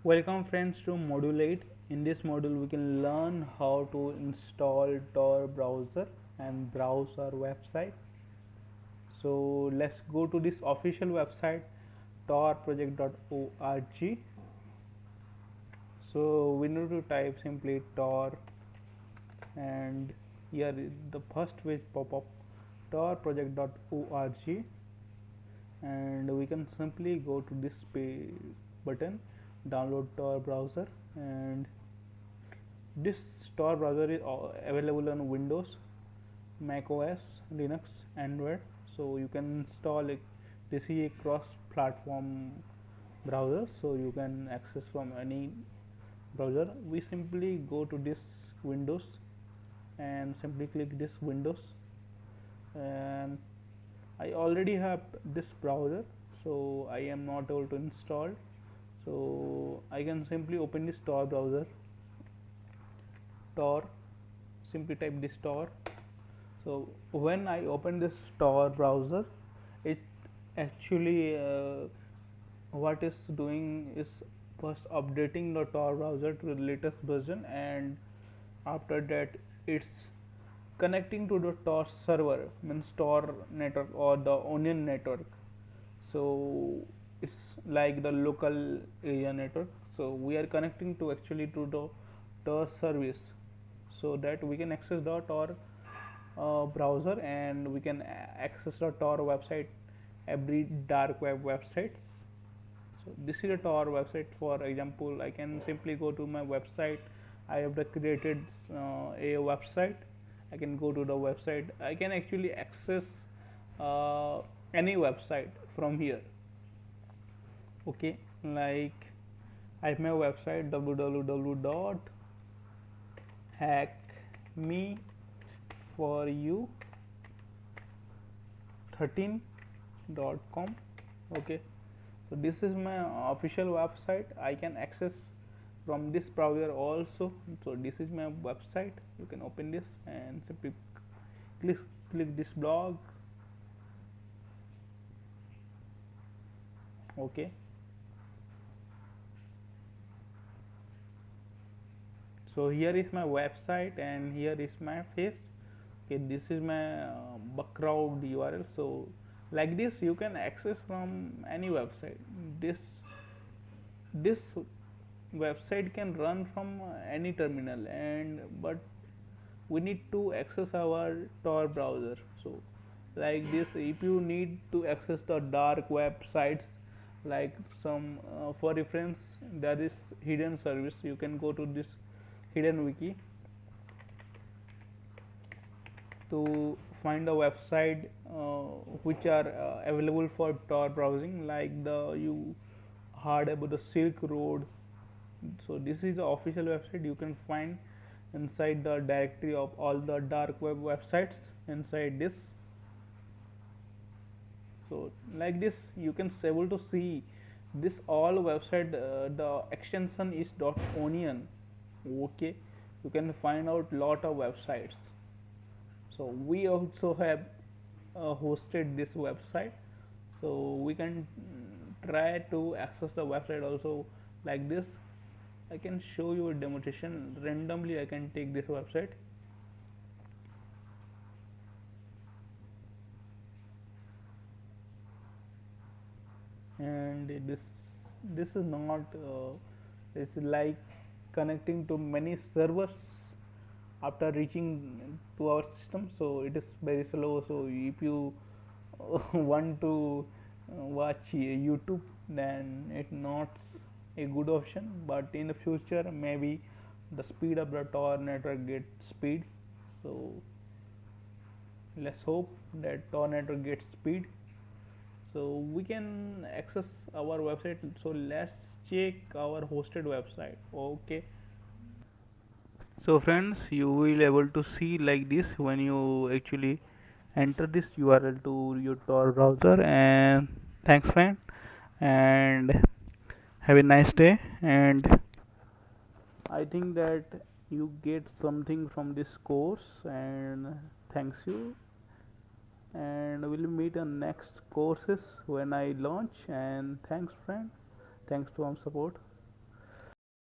Welcome friends to module 8. In this module we can learn how to install Tor browser and browse our website. So let's go to this official website torproject.org. So we need to type simply Tor, and here the first page pop up torproject.org, and we can simply go to this button, download Tor browser. And this Tor browser is available on Windows, Mac OS, Linux, Android. So you can install it. This is a cross-platform browser, so you can access from any browser. We simply go to this Windows and simply click this Windows, and I already have this browser, so I am not able to install. So I can simply open this Tor browser. Tor, simply type this Tor. So when I open this Tor browser, it actually what is doing is first updating the Tor browser to the latest version, and after that it's connecting to the Tor server, means Tor network or the Onion network. So it's like the local area network. So we are connecting to actually to the Tor service, so that we can access the Tor browser, and we can access the Tor website, every dark web websites. So this is a Tor website. For example, I can simply go to my website. I have created a website. I can go to the website. I can actually access uh, any website from here. Okay, like I have my website www.hackmeforyou13.com. Okay, so this is my official website. I can access from this browser also. So this is my website. You can open this and simply click this blog. Okay, so here is my website and here is my face. Okay, this is my background URL. So like this you can access from any website. This website can run from any terminal, and but we need to access our Tor browser. So like this, if you need to access the dark web sites, like some for reference, there is hidden service. You can go to this hidden wiki to find a website which are available for Tor browsing, like the you heard about the Silk Road. So this is the official website. You can find inside the directory of all the dark web websites inside this. So like this you can able to see this all website. The extension is .onion. Okay, you can find out lot of websites. So we also have hosted this website, so we can try to access the website also. Like this, I can show you a demonstration. Randomly I can take this website, and this is not it's like connecting to many servers after reaching to our system, so it is very slow. So if you want to watch YouTube, then it's not a good option. But in the future, maybe the speed of the Tor network gets speed. So let's hope that Tor network gets speed, so we can access our website. So let's check our hosted website. Okay, so friends, you will able to see like this when you actually enter this URL to your Tor browser. And thanks friend, and have a nice day. And I think that you get something from this course, and thanks you. And we'll meet on next courses when I launch. And thanks friend, thanks to support.